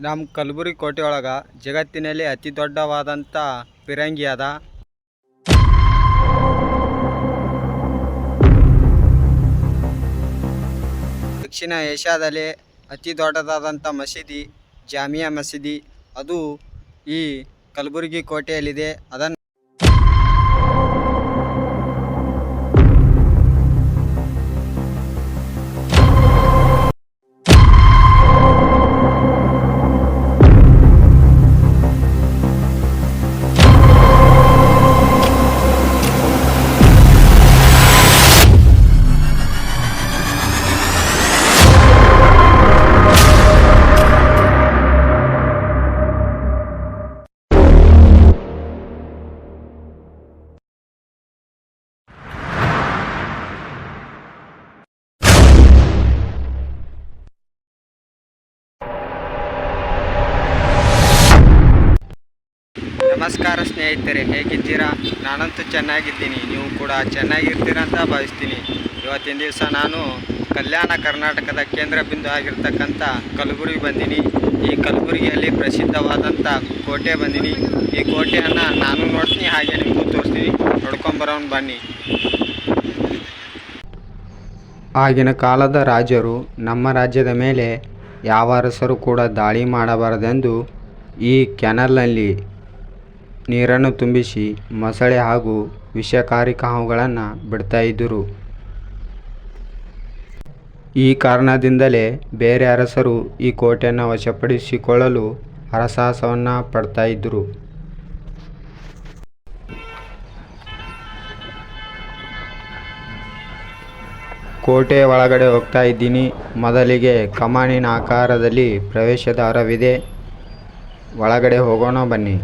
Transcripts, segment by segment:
ನಮ್ಮ ಕಲಬುರಗಿ ಕೋಟೆ ಒಳಗೆ ಜಗತ್ತಿನಲ್ಲಿ ಅತಿ ದೊಡ್ಡವಾದಂಥ ಪಿರಂಗಿ ಅದ. ದಕ್ಷಿಣ ಏಷ್ಯಾದಲ್ಲಿ ಅತಿ ದೊಡ್ಡದಾದಂಥ ಮಸೀದಿ ಜಾಮಿಯಾ ಮಸೀದಿ ಅದು ಈ ಕಲಬುರಗಿ ಕೋಟೆಯಲ್ಲಿದೆ. ಅದನ್ನು ನಮಸ್ಕಾರ ಸ್ನೇಹಿತರೆ, ಹೇಗಿದ್ದೀರಾ? ನಾನಂತೂ ಚೆನ್ನಾಗಿದ್ದೀನಿ, ನೀವು ಕೂಡ ಚೆನ್ನಾಗಿರ್ತೀರಾ ಅಂತ ಭಾವಿಸ್ತೀನಿ. ಇವತ್ತಿನ ದಿವಸ ನಾನು ಕಲ್ಯಾಣ ಕರ್ನಾಟಕದ ಕೇಂದ್ರ ಬಿಂದು ಆಗಿರ್ತಕ್ಕಂಥ ಕಲಬುರಗಿ ಬಂದೀನಿ. ಈ ಕಲಬುರಗಿಯಲ್ಲಿ ಪ್ರಸಿದ್ಧವಾದಂಥ ಕೋಟೆ ಬಂದೀನಿ. ಈ ಕೋಟೆಯನ್ನು ನಾನು ನೋಡ್ತೀನಿ, ಹಾಗೆ ನಿಮಗೂ ತೋರಿಸ್ತೀನಿ. ನೋಡ್ಕೊಂಬರೋಣ ಬನ್ನಿ. ಆಗಿನ ಕಾಲದ ರಾಜರು ನಮ್ಮ ರಾಜ್ಯದ ಮೇಲೆ ಯಾವ ಅರಸರು ಕೂಡ ದಾಳಿ ಮಾಡಬಾರದೆಂದು ಈ ಕೆನಲ್ನಲ್ಲಿ ನೀರನ್ನು ತುಂಬಿಸಿ ಮೊಸಳೆ ಹಾಗೂ ವಿಷಕಾರಿ ಹಾವುಗಳನ್ನು ಬಿಡ್ತಾಯಿದ್ದರು. ಈ ಕಾರಣದಿಂದಲೇ ಬೇರೆ ಅರಸರು ಈ ಕೋಟೆಯನ್ನು ವಶಪಡಿಸಿಕೊಳ್ಳಲು ಹರಸಾಹಸವನ್ನು ಪಡ್ತಾಯಿದ್ದರು. ಕೋಟೆಯ ಒಳಗಡೆ ಹೋಗ್ತಾ ಇದ್ದೀನಿ. ಮೊದಲಿಗೆ ಕಮಾನಿನ ಆಕಾರದಲ್ಲಿ ಪ್ರವೇಶ ದ್ವಾರವಿದೆ. ಒಳಗಡೆ ಹೋಗೋಣ ಬನ್ನಿ.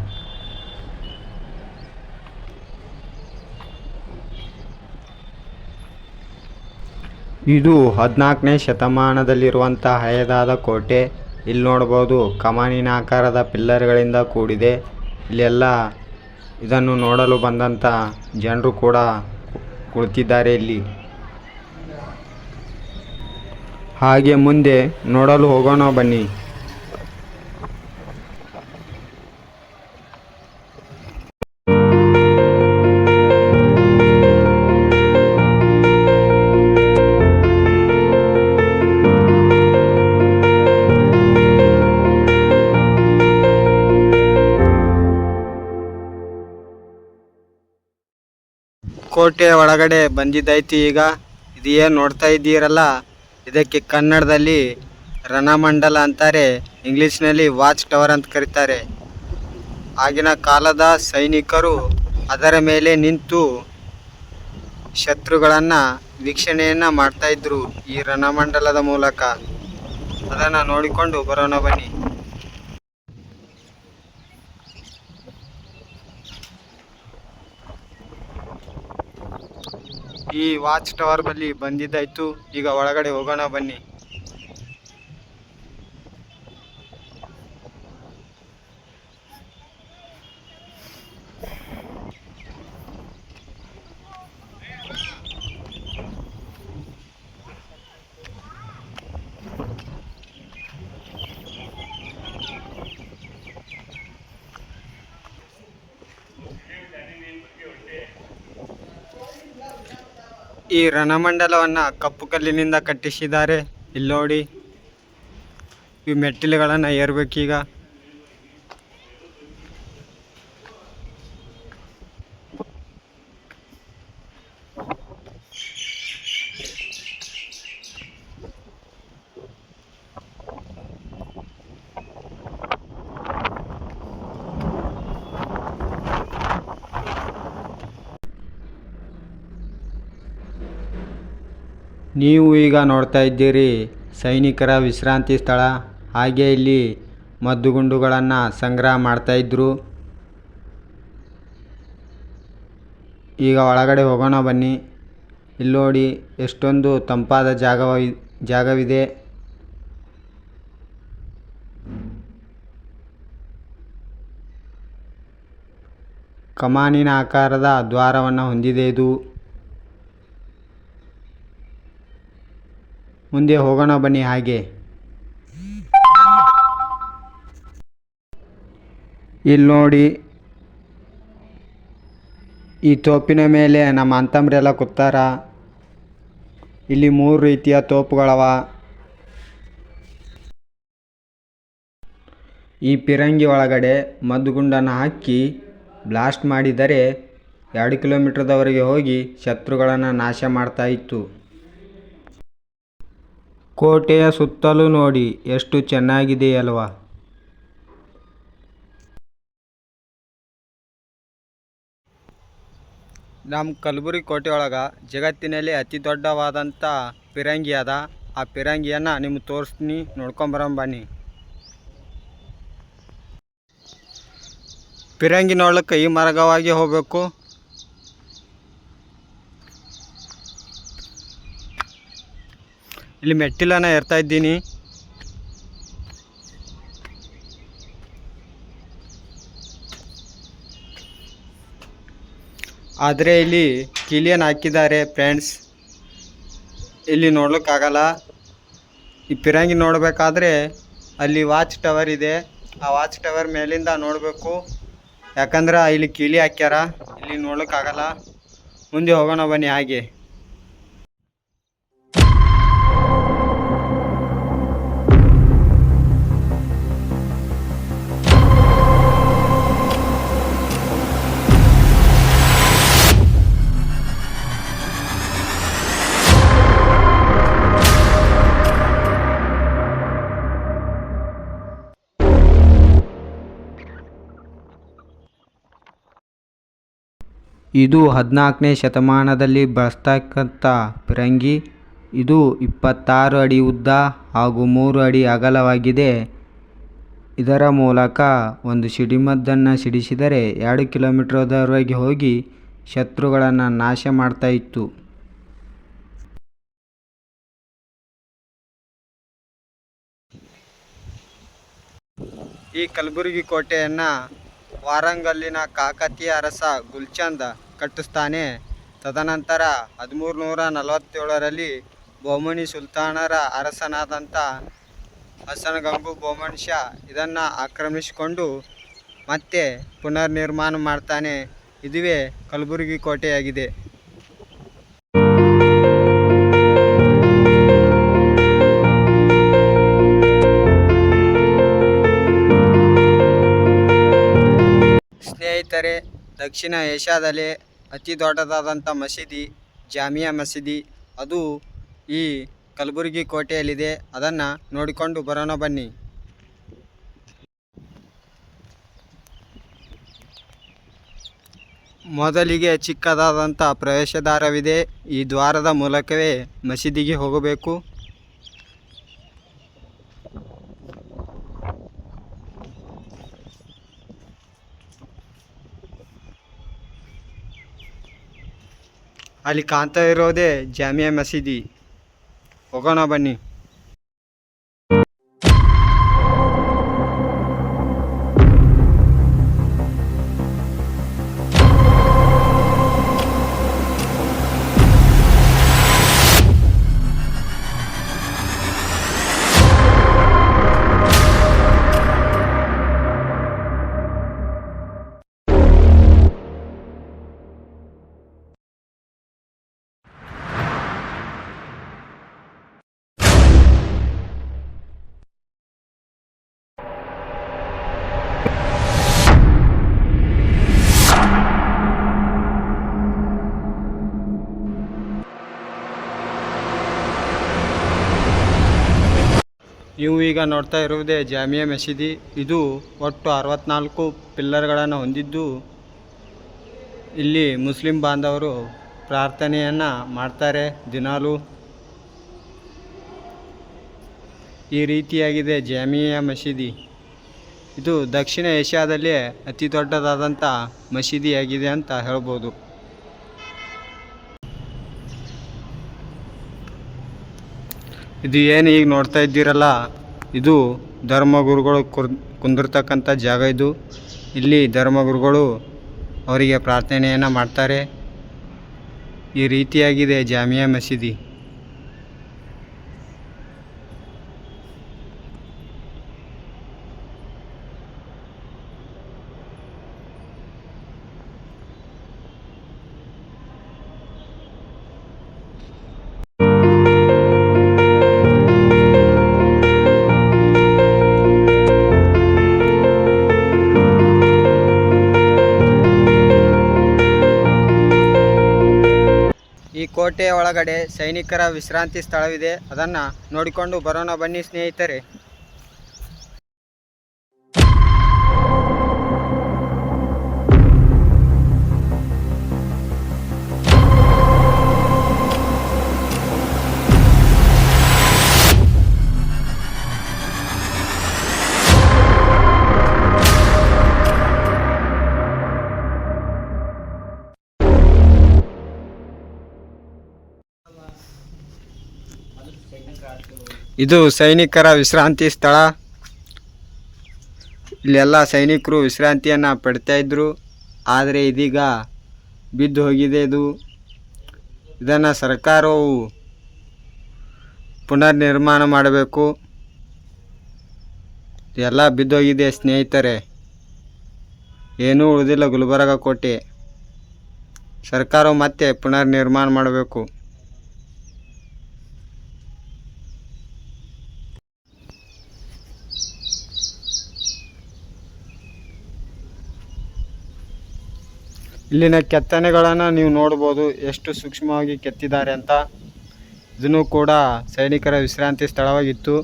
ಇದು 14ನೇ ಶತಮಾನದಲ್ಲಿರುವಂಥ ಹಳೆಯದಾದ ಕೋಟೆ. ಇಲ್ಲಿ ನೋಡ್ಬೋದು, ಕಮಾನಿನ ಆಕಾರದ ಪಿಲ್ಲರ್ಗಳಿಂದ ಕೂಡಿದೆ. ಇಲ್ಲೆಲ್ಲ ಇದನ್ನು ನೋಡಲು ಬಂದಂಥ ಜನರು ಕೂಡ ಕುಳಿತಿದ್ದಾರೆ ಇಲ್ಲಿ. ಹಾಗೆ ಮುಂದೆ ನೋಡಲು ಹೋಗೋಣ ಬನ್ನಿ. ಕೋಟೆ ಒಳಗಡೆ ಬಂದಿದ್ದಾಯ್ತು. ಈಗ ಇದು ಏನು ನೋಡ್ತಾ ಇದ್ದೀರಲ್ಲ, ಇದಕ್ಕೆ ಕನ್ನಡದಲ್ಲಿ ರಣಮಂಡಲ ಅಂತಾರೆ, ಇಂಗ್ಲೀಷ್ನಲ್ಲಿ ವಾಚ್ ಟವರ್ ಅಂತ ಕರೀತಾರೆ. ಆಗಿನ ಕಾಲದ ಸೈನಿಕರು ಅದರ ಮೇಲೆ ನಿಂತು ಶತ್ರುಗಳನ್ನು ವೀಕ್ಷಣೆಯನ್ನು ಮಾಡ್ತಾಯಿದ್ರು ಈ ರಣಮಂಡಲದ ಮೂಲಕ. ಅದನ್ನು ನೋಡಿಕೊಂಡು ಬರೋಣ ಬನ್ನಿ. ಈ ವಾಚ್ ಟವರ್ ಬಳಿ ಬಂದಿದ್ದಾಯ್ತು. ಈಗ ಒಳಗಡೆ ಹೋಗೋಣ ಬನ್ನಿ. ಈ ರಣಮಂಡಲವನ್ನು ಕಪ್ಪು ಕಲ್ಲಿನಿಂದ ಕಟ್ಟಿಸಿದ್ದಾರೆ. ಇಲ್ಲಿ ನೋಡಿ, ಈ ಮೆಟ್ಟಿಲುಗಳನ್ನು ಏರ್ಬೇಕೀಗ. ನೀವು ಈಗ ನೋಡ್ತಾ ಇದ್ದೀರಿ ಸೈನಿಕರ ವಿಶ್ರಾಂತಿ ಸ್ಥಳ. ಹಾಗೆ ಇಲ್ಲಿ ಮದ್ದುಗುಂಡುಗಳನ್ನು ಸಂಗ್ರಹ ಮಾಡ್ತಾಯಿದ್ರು. ಈಗ ಒಳಗಡೆ ಹೋಗೋಣ ಬನ್ನಿ. ಇಲ್ಲಿ ನೋಡಿ, ಎಷ್ಟೊಂದು ತಂಪಾದ ಜಾಗವಿದೆ. ಕಮಾನಿನ ಆಕಾರದ ದ್ವಾರವನ್ನು ಹೊಂದಿದೆ ಇದು. ಮುಂದೆ ಹೋಗೋಣ ಬನ್ನಿ. ಹಾಗೆ ಇಲ್ಲಿ ನೋಡಿ, ಈ ತೋಪಿನ ಮೇಲೆ ನಮ್ಮ ಅಂತಂಬ್ರೆಲ್ಲ ಕೂತಾರ. ಇಲ್ಲಿ 3 ರೀತಿಯ ತೋಪುಗಳವ. ಈ ಪಿರಂಗಿ ಒಳಗಡೆ ಮದ್ದುಗುಂಡನ್ನು ಹಾಕಿ ಬ್ಲಾಸ್ಟ್ ಮಾಡಿದರೆ 2 ಕಿಲೋಮೀಟರ್ದವರೆಗೆ ಹೋಗಿ ಶತ್ರುಗಳನ್ನು ನಾಶ ಮಾಡ್ತಾ ಇತ್ತು. ಕೋಟೆಯ ಸುತ್ತಲೂ ನೋಡಿ ಎಷ್ಟು ಚೆನ್ನಾಗಿದೆಯಲ್ವಾ. ನಮ್ಮ ಕಲಬುರಗಿ ಕೋಟೆ ಒಳಗೆ ಜಗತ್ತಿನಲ್ಲಿ ಅತಿ ದೊಡ್ಡವಾದಂಥ ಪಿರಂಗಿ ಅದ. ಆ ಪಿರಂಗಿಯನ್ನು ನಿಮ್ಗೆ ತೋರಿಸ್ತೀನಿ, ನೋಡ್ಕೊಂಬರೋಣ ಬನ್ನಿ. ಪಿರಂಗಿ ನೋಡ್ಲಿಕ್ಕೆ ಈ ಮಾರ್ಗವಾಗಿ ಹೋಗಬೇಕು. ಇಲ್ಲಿ ಮೆಟ್ಟಿಲನ್ನು ಏರ್ತಾ ಇದ್ದೀನಿ. ಆದರೆ ಇಲ್ಲಿ ಕೀಲಿಯನ್ನು ಹಾಕಿದ್ದಾರೆ ಫ್ರೆಂಡ್ಸ್. ಇಲ್ಲಿ ನೋಡ್ಲಿಕ್ಕಾಗಲ್ಲ. ಈ ಪಿರಂಗಿ ನೋಡಬೇಕಾದ್ರೆ ಅಲ್ಲಿ ವಾಚ್ ಟವರ್ ಇದೆ. ಆ ವಾಚ್ ಟವರ್ ಮೇಲಿಂದ ನೋಡಬೇಕು. ಯಾಕಂದ್ರೆ ಇಲ್ಲಿ ಕೀಲಿ ಹಾಕ್ಯಾರ, ಇಲ್ಲಿ ನೋಡ್ಲಿಕ್ಕಾಗಲ್ಲ. ಮುಂದೆ ಹೋಗೋಣ ಬನ್ನಿ. ಹಾಗೆ ಇದು 14ನೇ ಶತಮಾನದಲ್ಲಿ ಬಳಸ್ತಕ್ಕಂಥ ಪಿರಂಗಿ. ಇದು 26 ಅಡಿ ಉದ್ದ ಹಾಗೂ 3 ಅಡಿ ಅಗಲವಾಗಿದೆ. ಇದರ ಮೂಲಕ ಒಂದು ಸಿಡಿಮದ್ದನ್ನು ಸಿಡಿಸಿದರೆ 2 ಕಿಲೋಮೀಟರ್ವರೆಗೆ ಹೋಗಿ ಶತ್ರುಗಳನ್ನು ನಾಶ ಮಾಡ್ತಾ ಇತ್ತು. ಈ ಕಲಬುರಗಿ ಕೋಟೆಯನ್ನು ವಾರಂಗಲ್ಲಿನ ಕಾಕತೀಯ ಅರಸ ಗುಲ್ಚಂದ್ ಕಟ್ಟಿಸ್ತಾನೆ. ತದನಂತರ 1347ರಲ್ಲಿ ಬಹುಮನಿ ಸುಲ್ತಾನರ ಅರಸನಾದಂಥ ಹಸನ್ ಗಂಗು ಬಹುಮನಿ ಶಾ ಇದನ್ನು ಆಕ್ರಮಿಸಿಕೊಂಡು ಮತ್ತೆ ಪುನರ್ನಿರ್ಮಾಣ ಮಾಡ್ತಾನೆ. ಇದುವೇ ಕಲಬುರಗಿ ಕೋಟೆಯಾಗಿದೆ. ಸ್ನೇಹಿತರೆ, ದಕ್ಷಿಣ ಏಷ್ಯಾದಲ್ಲೇ ಅತಿ ದೊಡ್ಡದಾದಂಥ ಮಸೀದಿ ಜಾಮಿಯಾ ಮಸೀದಿ ಅದು ಈ ಕಲಬುರಗಿ ಕೋಟೆಯಲ್ಲಿದೆ. ಅದನ್ನು ನೋಡಿಕೊಂಡು ಬರೋಣ ಬನ್ನಿ. ಮೊದಲಿಗೆ ಚಿಕ್ಕದಾದಂಥ ಪ್ರವೇಶದ್ವಾರವಿದೆ. ಈ ದ್ವಾರದ ಮೂಲಕವೇ ಮಸೀದಿಗೆ ಹೋಗಬೇಕು. ಅಲ್ಲಿ ಕಾಣ್ತಾ ಇರೋದೇ ಜಾಮಿಯಾ ಮಸೀದಿ. ಹೋಗೋಣ ಬನ್ನಿ. ನೀವು ಈಗ ನೋಡ್ತಾ ಇರುವುದೇ ಜಾಮಿಯಾ ಮಸೀದಿ. ಇದು ಒಟ್ಟು 64 ಪಿಲ್ಲರ್ಗಳನ್ನು ಹೊಂದಿದ್ದು ಇಲ್ಲಿ ಮುಸ್ಲಿಂ ಬಾಂಧವರು ಪ್ರಾರ್ಥನೆಯನ್ನು ಮಾಡ್ತಾರೆ ದಿನಾಲೂ. ಈ ರೀತಿಯಾಗಿದೆ ಜಾಮಿಯಾ ಮಸೀದಿ. ಇದು ದಕ್ಷಿಣ ಏಷ್ಯಾದಲ್ಲೇ ಅತಿ ದೊಡ್ಡದಾದಂಥ ಮಸೀದಿಯಾಗಿದೆ ಅಂತ ಹೇಳ್ಬೋದು. ಇದು ಏನು ಈಗ ನೋಡ್ತಾ ಇದ್ದೀರಲ್ಲ, ಇದು ಧರ್ಮಗುರುಗಳು ಕುಂದಿರ್ತಕ್ಕಂಥ ಜಾಗ. ಇದು ಇಲ್ಲಿ ಧರ್ಮಗುರುಗಳು ಅವರಿಗೆ ಪ್ರಾರ್ಥನೆಯನ್ನು ಮಾಡ್ತಾರೆ. ಈ ರೀತಿಯಾಗಿದೆ ಜಾಮಿಯಾ ಮಸೀದಿ. ಕೋಟೆಯ ಒಳಗಡೆ ಸೈನಿಕರ ವಿಶ್ರಾಂತಿ ಸ್ಥಳವಿದೆ. ಅದನ್ನು ನೋಡಿಕೊಂಡು ಬರೋಣ ಬನ್ನಿ ಸ್ನೇಹಿತರೆ. ಇದು ಸೈನಿಕರ ವಿಶ್ರಾಂತಿ ಸ್ಥಳ. ಇಲ್ಲೆಲ್ಲ ಸೈನಿಕರು ವಿಶ್ರಾಂತಿಯನ್ನು ಪಡ್ತಾ ಇದ್ರು. ಆದರೆ ಇದೀಗ ಬಿದ್ದು ಹೋಗಿದೆ. ಇದನ್ನು ಸರ್ಕಾರವು ಪುನರ್ ನಿರ್ಮಾಣ ಮಾಡಬೇಕು. ಎಲ್ಲ ಬಿದ್ದೋಗಿದೆ ಸ್ನೇಹಿತರೆ, ಏನೂ ಉಳಿದಿಲ್ಲ. ಗುಲ್ಬರ್ಗ ಕೋಟೆ ಸರ್ಕಾರವು ಮತ್ತೆ ಪುನರ್ ನಿರ್ಮಾಣ ಮಾಡಬೇಕು. ಇಲ್ಲಿನ ಕೆತ್ತನೆಗಳನ್ನು ನೀವು ನೋಡ್ಬೋದು, ಎಷ್ಟು ಸೂಕ್ಷ್ಮವಾಗಿ ಕೆತ್ತಿದ್ದಾರೆ ಅಂತ. ಇದನ್ನು ಕೂಡ ಸೈನಿಕರ ವಿಶ್ರಾಂತಿ ಸ್ಥಳವಾಗಿತ್ತು.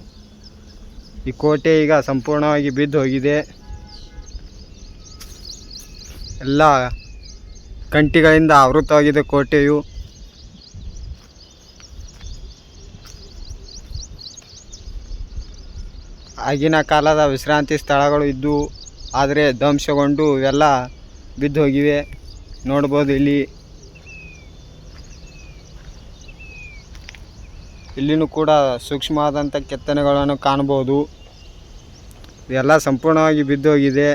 ಈ ಕೋಟೆ ಈಗ ಸಂಪೂರ್ಣವಾಗಿ ಬಿದ್ದು ಹೋಗಿದೆ. ಎಲ್ಲ ಕಂಟಿಗಳಿಂದ ಆವೃತವಾಗಿದೆ ಕೋಟೆಯು. ಆಗಿನ ಕಾಲದ ವಿಶ್ರಾಂತಿ ಸ್ಥಳಗಳು ಇದ್ದು, ಆದರೆ ಧ್ವಂಸಗೊಂಡು ಇವೆಲ್ಲ ಬಿದ್ದು ಹೋಗಿವೆ. ನೋಡ್ಬೋದು ಇಲ್ಲಿನೂ ಕೂಡ ಸೂಕ್ಷ್ಮವಾದಂಥ ಕೆತ್ತನೆಗಳನ್ನು ಕಾಣ್ಬೋದು. ಇದೆಲ್ಲ ಸಂಪೂರ್ಣವಾಗಿ ಬಿದ್ದೋಗಿದೆ.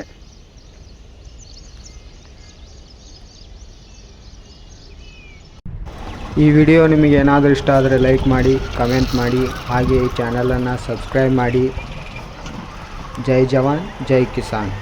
ಈ ವಿಡಿಯೋ ನಿಮಗೆ ಏನಾದರೂ ಇಷ್ಟ ಆದರೆ ಲೈಕ್ ಮಾಡಿ, ಕಮೆಂಟ್ ಮಾಡಿ, ಹಾಗೆ ಈ ಚಾನಲನ್ನು ಸಬ್ಸ್ಕ್ರೈಬ್ ಮಾಡಿ. ಜೈ ಜವಾನ್ ಜೈ ಕಿಸಾನ್.